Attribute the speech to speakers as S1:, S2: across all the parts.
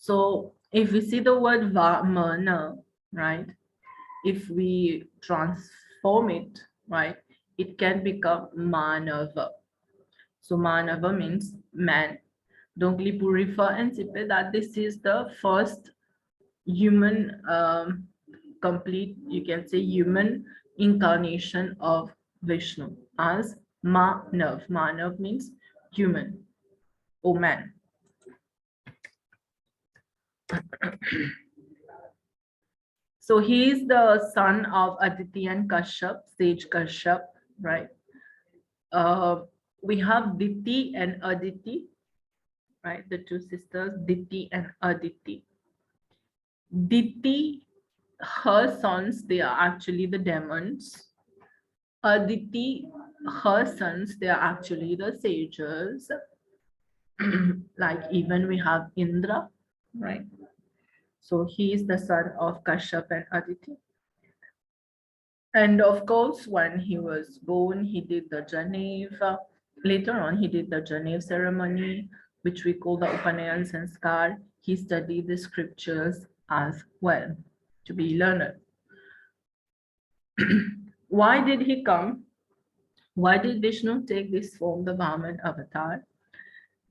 S1: So if we see the word vamana, right, if we transform it, right, it can become manava. So manava means man. Donc li pour refer anticiper that this is the first human, complete, you can say, human incarnation of Vishnu as Manav. Manav means human or man. So he is the son of Aditi and Kashyap, sage Kashyap, right? We have Diti and Aditi, right? The two sisters, Diti and Aditi. Diti, her sons, they are actually the demons. Aditi, her sons, they are actually the sages. Like even we have Indra, right? So he is the son of Kashyap and Aditi. And of course, when he was born, he did the Janev. Later on, he did the Janev ceremony, which we call the Upanayan Sanskar. He studied the scriptures as well to be learned. Why did he come? Why did Vishnu take this form, the Vaman avatar?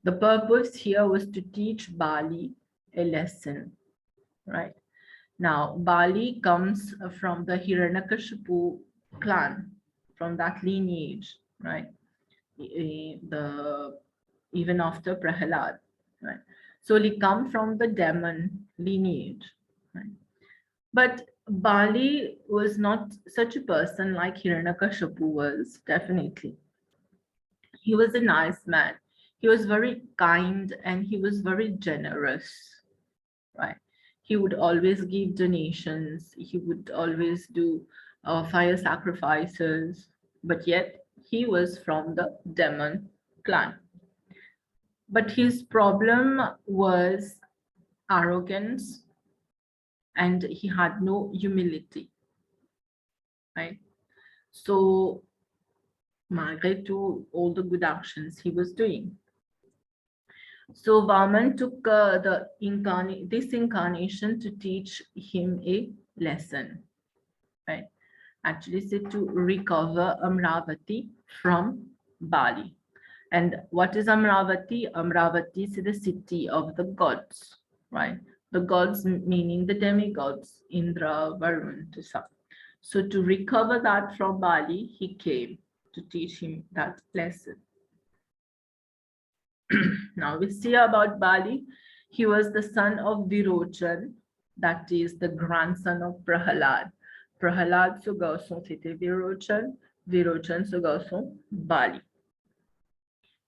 S1: The purpose here was to teach Bali a lesson, right? Now, Bali comes from the Hiranyakashipu clan, from that lineage, right? Even after Prahalad, right? So he come from the demon lineage, right? But Bali was not such a person like Hiranyakashipu was, definitely. He was a nice man. He was very kind and he was very generous, right? He would always give donations. He would always do fire sacrifices, but yet he was from the demon clan. But his problem was arrogance and he had no humility, right? So, malgré to all the good actions he was doing. So Vaman took this incarnation to teach him a lesson, right? Actually said to recover Amravati from Bali. And what is Amravati? Amravati is the city of the gods, right? The gods meaning the demigods, Indra, Varun, Tusa. So to recover that from Bali, he came to teach him that lesson. Now we see about Bali. He was the son of Virochan, that is the grandson of Prahalad. Prahalad se garçon c'était Virochan, Virochan se garçon Bali.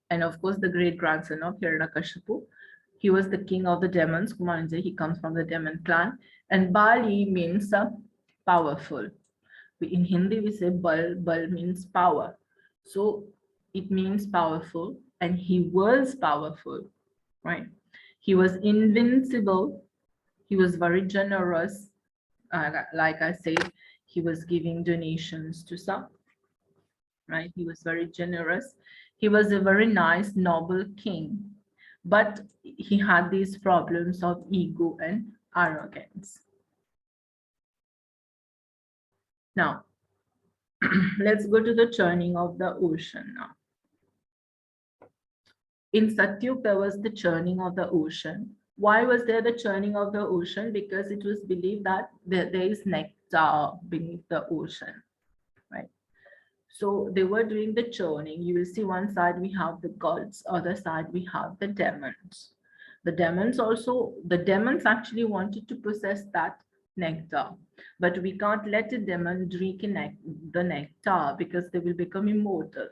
S1: And of course, the great grandson of Hiranyakashipu. He was the king of the demons. Kumaranje, he comes from the demon clan. And Bali means powerful. In Hindi, we say Bal. Bal means power. So it means powerful. And he was powerful, right? He was invincible. He was very generous. Like I said, he was giving donations to some, right? He was very generous. He was a very nice, noble king, but he had these problems of ego and arrogance. Now, let's go to the churning of the ocean now. In Satyug, there was the churning of the ocean. Why was there the churning of the ocean? Because it was believed that there is nectar beneath the ocean, right? So they were doing the churning. You will see one side we have the gods, other side we have the demons. The demons actually wanted to possess that nectar, but we can't let a demon drink the nectar because they will become immortal,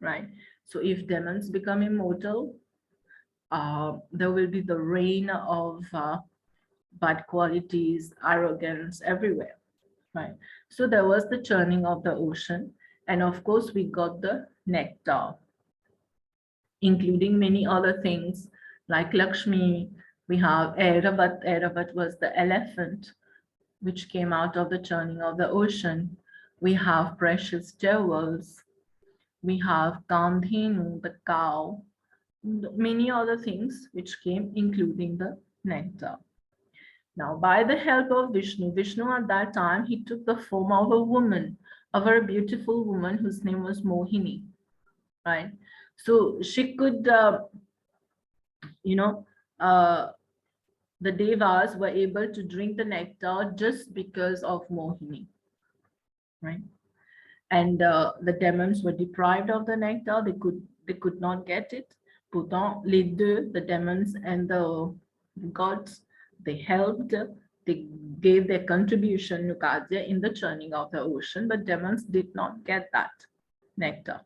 S1: right? So if demons become immortal, there will be the reign of bad qualities, arrogance everywhere, right? So there was the churning of the ocean. And of course, we got the nectar, including many other things like Lakshmi. We have Airavat. Airavat was the elephant, which came out of the churning of the ocean. We have precious jewels. We have Kamdhenu, the cow, many other things which came, including the nectar. Now, by the help of Vishnu, Vishnu at that time, he took the form of a woman, a very beautiful woman whose name was Mohini, right? So she could, you know, uh, the devas were able to drink the nectar just because of Mohini, right? And the demons were deprived of the nectar. They could not get it. Pourtant, les deux, the demons and the gods, they helped. They gave their contribution, Nukadya, in the churning of the ocean, but demons did not get that nectar.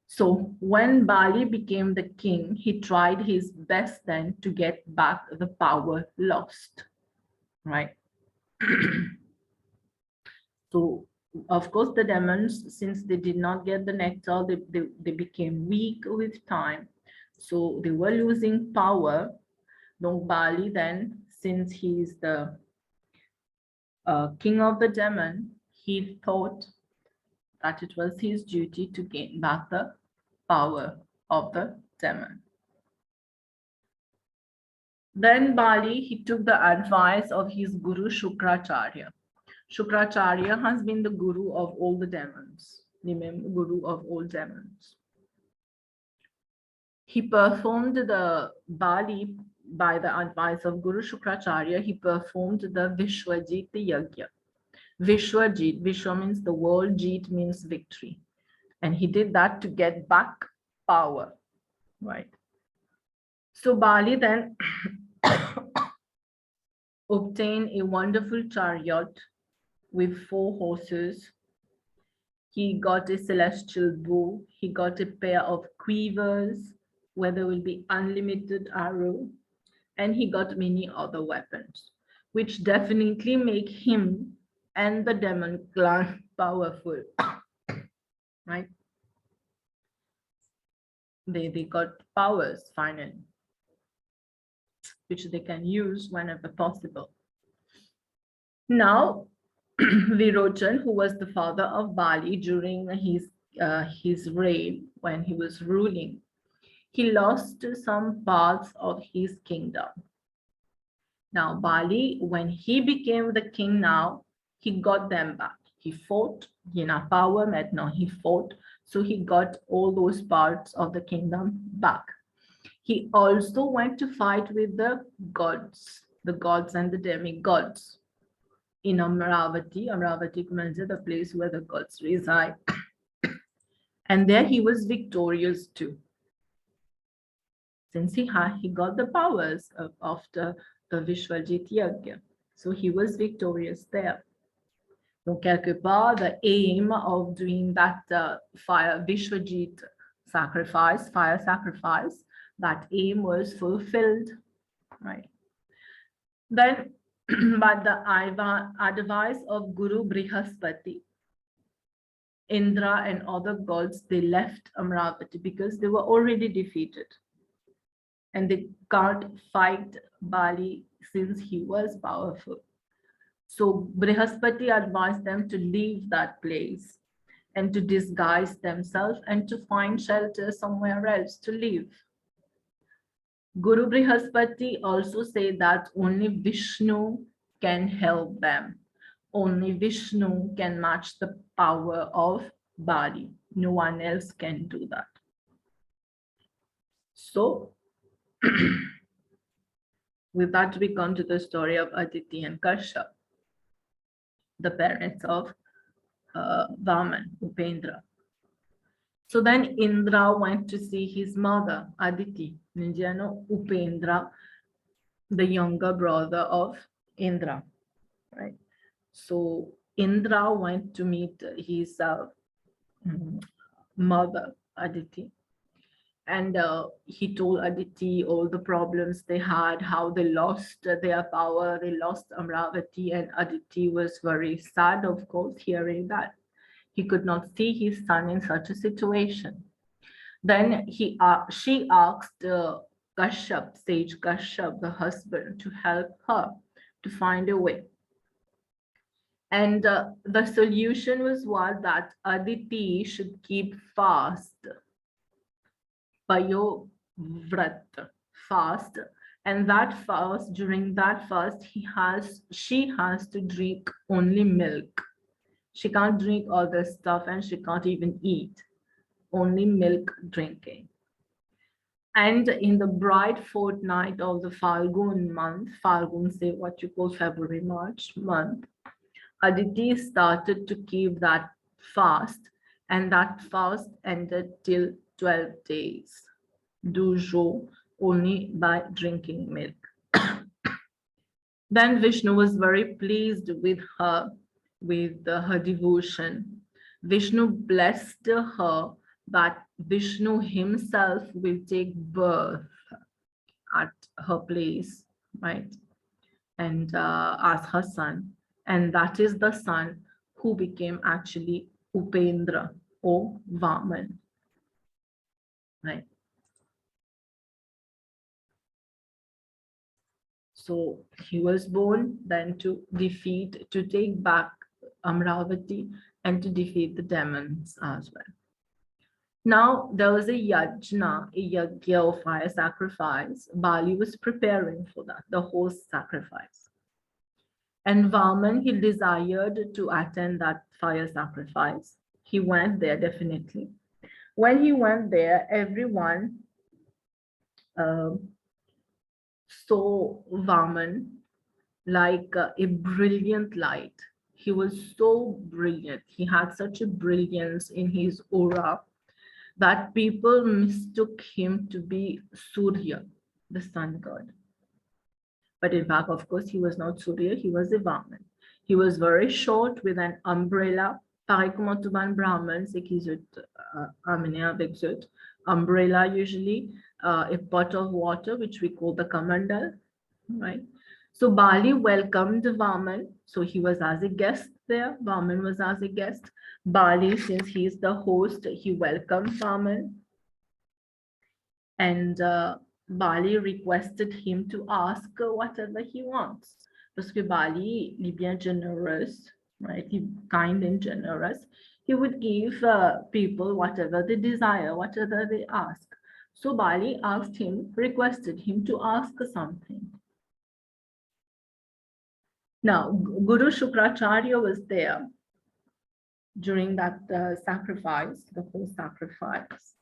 S1: So when Bali became the king, he tried his best then to get back the power lost, right? So of course the demons, since they did not get the nectar, they became weak with time. So they were losing power. Donc Bali then, since he is the king of the demon, he thought that it was his duty to gain back the power of the demon. Then Bali, he took the advice of his guru Shukracharya. Shukracharya has been the guru of all the demons. Remember, guru of all demons. He performed the Bali by the advice of Guru Shukracharya. He performed the Vishwajit Yagya. Vishwajit, Vishwa means the world, Jit means victory. And he did that to get back power, right? So Bali then obtained a wonderful chariot with 4 horses. He got a celestial bow. He got a pair of quivers where there will be unlimited arrow. And he got many other weapons, which definitely make him and the demon clan powerful, right? They got powers finally, which they can use whenever possible. Now, Virochan, who was the father of Bali during his reign when he was ruling, he lost some parts of his kingdom. Now, Bali, when he became the king now, he got them back. He fought, power met now, he fought. So he got all those parts of the kingdom back. He also went to fight with the gods and the demigods in Amravati. Amravati means the place where the gods reside. And there he was victorious too. Since he got the powers after the Vishwajit Yagya. So he was victorious there. Donc, quelque part, the aim of doing that fire Vishwajit sacrifice, fire sacrifice, that aim was fulfilled, right? Then, by the advice of Guru Brihaspati, Indra and other gods, they left Amravati because they were already defeated. And they can't fight Bali since he was powerful. So Brihaspati advised them to leave that place and to disguise themselves and to find shelter somewhere else to live. Guru Brihaspati also said that only Vishnu can help them. Only Vishnu can match the power of Bali. No one else can do that. So, with that, we come to the story of Aditi and Kashyap, the parents of Vaman, Upendra. So then Indra went to see his mother, Aditi, Upendra, the younger brother of Indra, right? So Indra went to meet his mother, Aditi, and he told Aditi all the problems they had, how they lost their power, they lost Amravati, and Aditi was very sad, of course, hearing that. He could not see his son in such a situation. Then she asked Kashyap, sage Kashyap, the husband, to help her to find a way. And the solution was that Aditi should keep fast, payo vrat, fast And that fast, during that fast, she has to drink only milk. She can't drink all this stuff and she can't even eat. Only milk drinking. And in the bright fortnight of the Falgun month, Falgun say what you call February, March month, Aditi started to keep that fast, and that fast ended till 12 days. Do jours only by drinking milk. Then Vishnu was very pleased with her, with her devotion. Vishnu blessed her that Vishnu himself will take birth at her place, right? And as her son. And that is the son who became actually Upendra or Vaman, right? So he was born then to take back Amravati and to defeat the demons as well. Now there was a yajna, a yagya or fire sacrifice. Bali was preparing for that, the host sacrifice. And Vaman, he desired to attend that fire sacrifice. He went there definitely. When he went there, everyone uh, saw Vaman like a brilliant light. He was so brilliant. He had such a brilliance in his aura that people mistook him to be Surya, the sun god. But in fact, of course, he was not Surya, he was a Vaman. He was very short with an umbrella. Pareil comme Tuban Brahman, c'est qu'ils amené avec zut. Umbrella usually, a pot of water, which we call the kamandal, right? So Bali welcomed Vaman. So he was as a guest there. Vaman was as a guest. Bali, since he is the host, he welcomed Vaman. And Bali requested him to ask whatever he wants. Because Bali, is bien generous, right? He kind and generous. He would give people whatever they desire, whatever they ask. So Bali asked him, requested him to ask something. Now, Guru Shukracharya was there during that sacrifice, the whole sacrifice.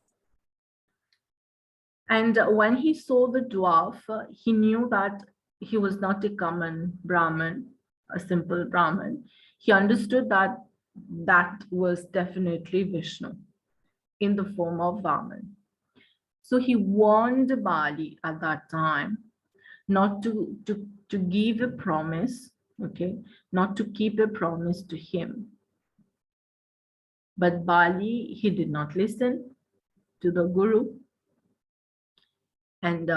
S1: And when he saw the dwarf, he knew that he was not a common Brahmin, a simple Brahmin. He understood that that was definitely Vishnu in the form of Vaman. So he warned Bali at that time not to give a promise, okay, not to keep a promise to him. But Bali, he did not listen to the Guru. And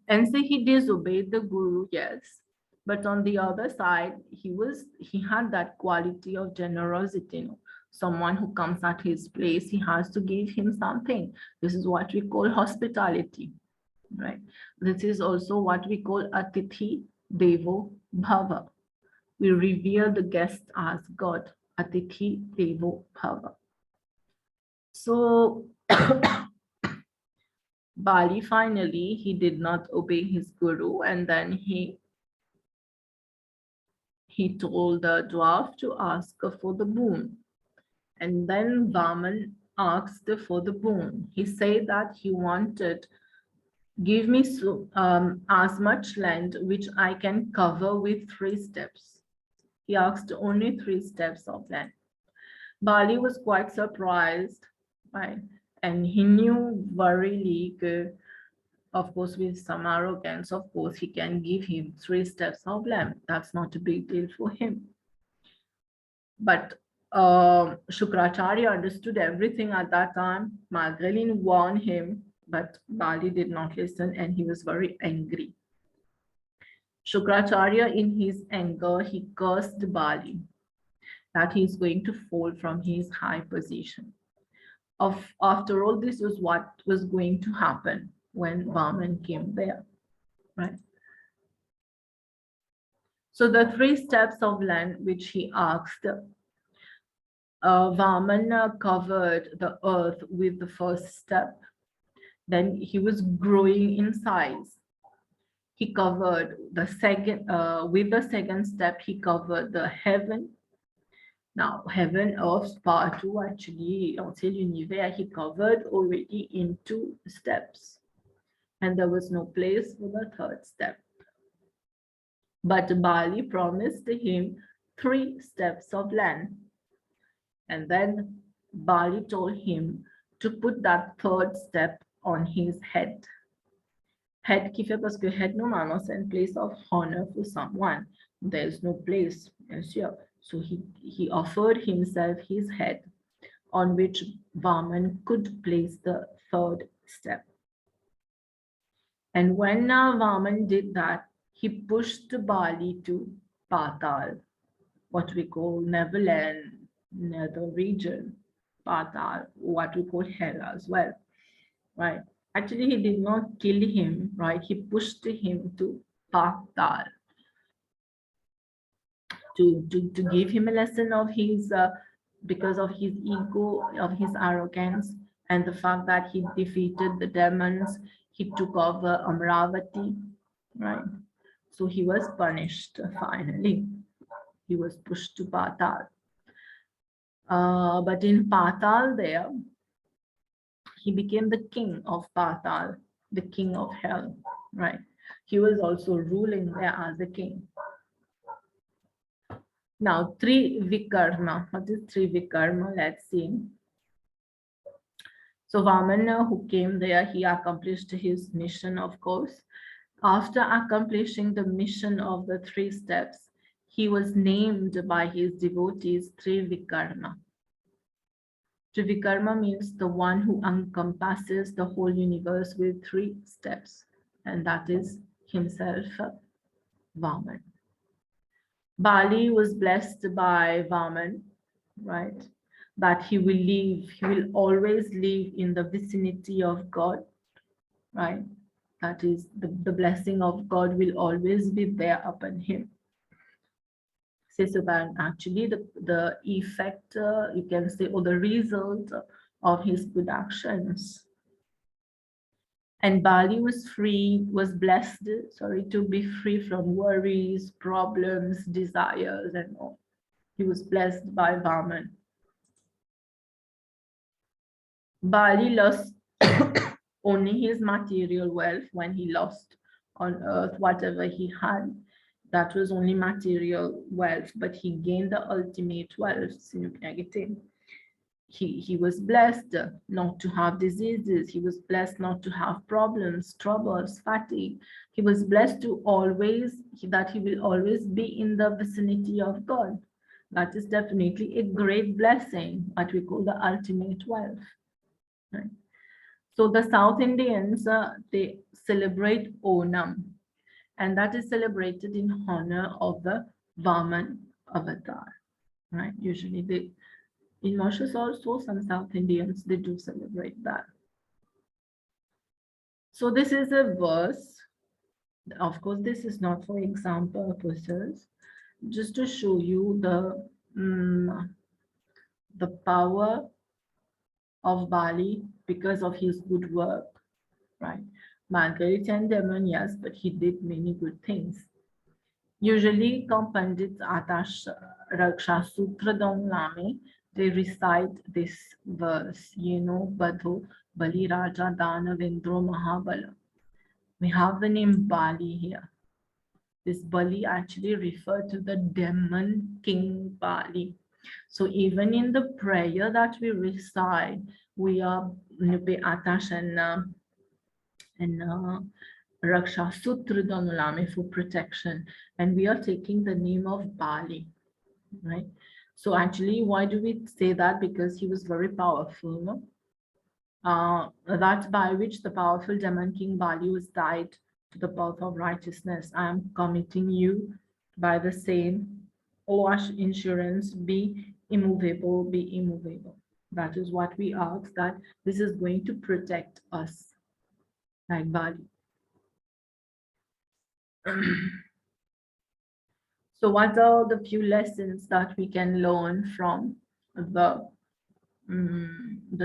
S1: and say he disobeyed the Guru, yes. But on the other side, he had that quality of generosity. You know? Someone who comes at his place, he has to give him something. This is what we call hospitality, right? This is also what we call Atithi Devo Bhava. We revere the guest as God, Atithi Devo Bhava. So Bali finally, he did not obey his guru, and then he told the dwarf to ask for the boon. And then Vaman asked for the boon. He said that he wanted, give me as much land which I can cover with 3 steps. He asked only 3 steps of land. Bali was quite surprised, right? And he knew verily, of course, with some arrogance, of course, he can give him 3 steps of land. That's not a big deal for him. But Shukracharya understood everything at that time. Magdalene warned him, but Bali did not listen and he was very angry. Shukracharya, in his anger, he cursed Bali that he is going to fall from his high position. After all, this was what was going to happen when Vaman came there, right? So the 3 steps of land which he asked, Vamana covered the earth with the first step. Then he was growing in size. he covered the second, with the second step, he covered the heaven. Now, heaven, earth, partout, actually, c'est l'univers, he covered already in 2 steps. And there was no place for the third step. But Bali promised him 3 steps of land. And then Bali told him to put that third step on his head. Head qui fait parce que head normalement c'est une place of honor for someone. There's no place, bien sûr. So he offered himself his head on which Vaman could place the third step. And when Vaman did that, he pushed Bali to Patal, what we call Neverland, nether region, Patal, what we call hell as well, right? Actually, he did not kill him, right? He pushed him to Patal to give him a lesson of his, because of his ego, of his arrogance, and the fact that he defeated the demons, he took over Amravati, right? So he was punished finally. He was pushed to Patal. But in Patal there, he became the king of Patal, the king of hell, right? He was also ruling there as a king. Now, Trivikarma. What is Trivikarma? Let's see. So Vamana, who came there, he accomplished his mission, of course. After accomplishing the mission of the 3 steps, he was named by his devotees Trivikarma. Trivikarma means the one who encompasses the whole universe with 3 steps, and that is himself, Vaman. Bali was blessed by Vaman, right? That he will always live in the vicinity of God, right? That is, the blessing of God will always be there upon him. So that actually the effect, you can say, or the result of his good actions. And Bali was blessed, to be free from worries, problems, desires, and all. He was blessed by Vaman. Bali lost only his material wealth when he lost on earth whatever he had. That was only material wealth, but he gained the ultimate wealth. He was blessed not to have diseases. He was blessed not to have problems, troubles, fatigue. He was blessed to that he will always be in the vicinity of God. That is definitely a great blessing, what we call the ultimate wealth. Right? So the South Indians, they celebrate Onam, and that is celebrated in honor of the Vaman avatar, right? Usually in Mauritius also, some South Indians, they do celebrate that. So this is a verse. Of course, this is not for exam purposes, just to show you the power of Bali because of his good work, right? Margaret and Demon, yes, but he did many good things. Usually, quand Pandits attach Raksha Sutra Dong Lame, they recite this verse, Badho Bali Raja Dana Vendro Mahabala. We have the name Bali here. This Bali actually referred to the demon king Bali. So even in the prayer that we recite, we are Nupe Atash and Raksha Sutra Danulame for protection, and we are taking the name of Bali, right? So actually, why do we say that? Because he was very powerful, no? That by which the powerful demon king Bali was tied to the path of righteousness. I am committing you by the same, O insurance, be immovable, be immovable. That is what we ask, that this is going to protect us, like Bali. So what are the few lessons that we can learn from the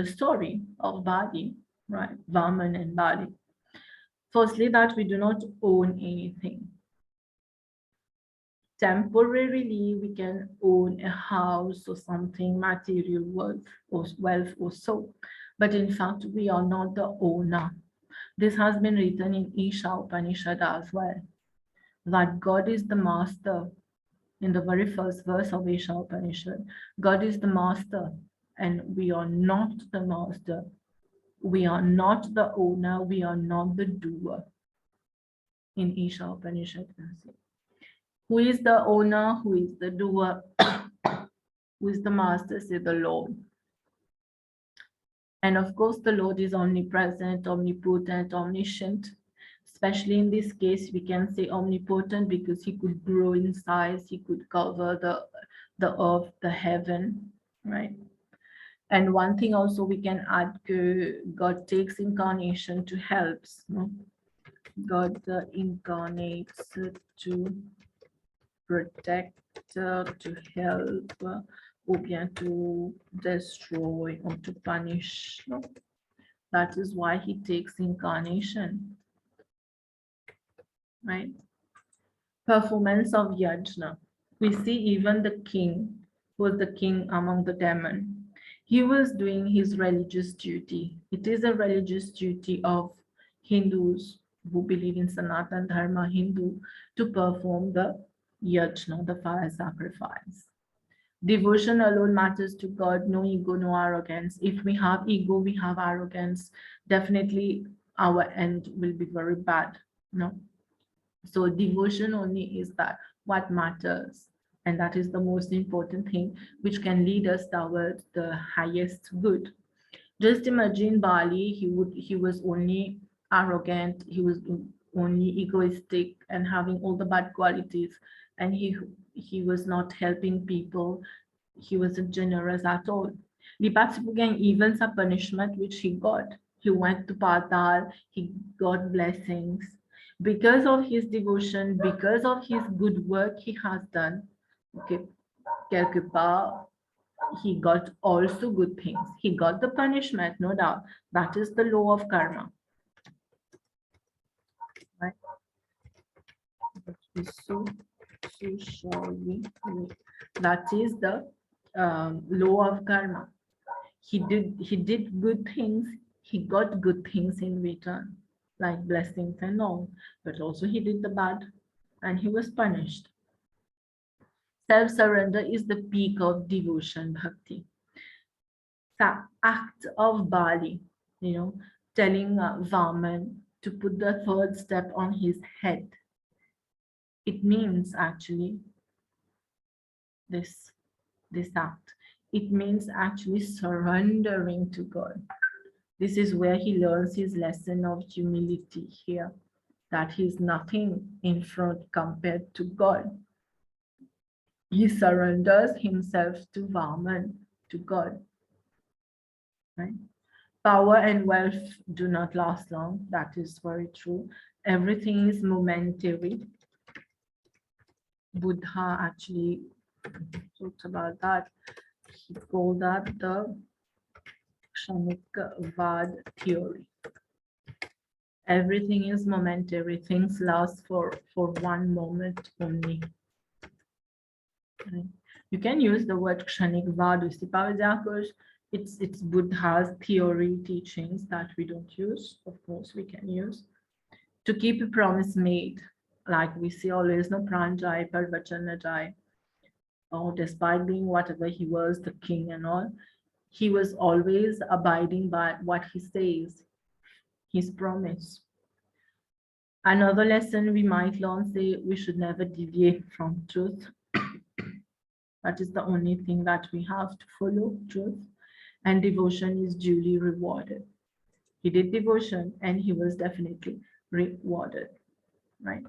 S1: story of Bali, right? Vaman and Bali. Firstly, that we do not own anything. Temporarily, we can own a house or something, material wealth or so. But in fact, we are not the owner. This has been written in Isha Upanishad as well, that God is the master. In the very first verse of Isha Upanishad, God is the master, and we are not the master. We are not the owner. We are not the doer. In Isha Upanishad, who is the owner? Who is the doer? Who is the master? Say the Lord. And of course, the Lord is omnipresent, omnipotent, omniscient. Especially in this case, we can say omnipotent because he could grow in size, he could cover the earth, the heaven, right? And one thing also we can add, God takes incarnation to help. No? God incarnates to protect, to help, or bien to destroy or to punish. No? That is why he takes incarnation, right? Performance of yajna. We see even the king, who was the king among the demon, he was doing his religious duty. It is a religious duty of Hindus who believe in Sanatan Dharma, Hindu, to perform the yajna, the fire sacrifice. Devotion alone matters to God, no ego, no arrogance. If we have ego, we have arrogance, definitely our end will be very bad. No. So devotion only is that what matters. And that is the most important thing, which can lead us towards the highest good. Just imagine Bali, he was only arrogant, he was only egoistic and having all the bad qualities, and he was not helping people, he wasn't generous at all. Lipatsupugang even a punishment which he got. He went to Patal, he got blessings. Because of his devotion, because of his good work he has done, okay, quelque part, he got also good things. He got the punishment, no doubt. That is the law of karma. Right? So shall we. That is the law of karma. He did good things. He got good things in return, like blessings and all. But also he did the bad, and he was punished. Self-surrender is the peak of devotion, bhakti. The act of Bali, telling Vaman to put the third step on his head. It means actually this act. It means actually surrendering to God. This is where he learns his lesson of humility here, that he's nothing in front compared to God. He surrenders himself to Vaman, to God. Right? Power and wealth do not last long. That is very true. Everything is momentary. Buddha actually talked about that. He called that the Kshanikvad theory. Everything is momentary. Things last for one moment only. Right? You can use the word Kshanikvad. It's Buddha's theory teachings that we don't use. Of course, we can use. To keep a promise made, like we see always, no pranjai, parvachanajai. Oh, despite being whatever he was, the king and all, he was always abiding by what he says, his promise. Another lesson we might learn, say, we should never deviate from truth. That is the only thing that we have to follow, truth. And devotion is duly rewarded. He did devotion and he was definitely rewarded, right?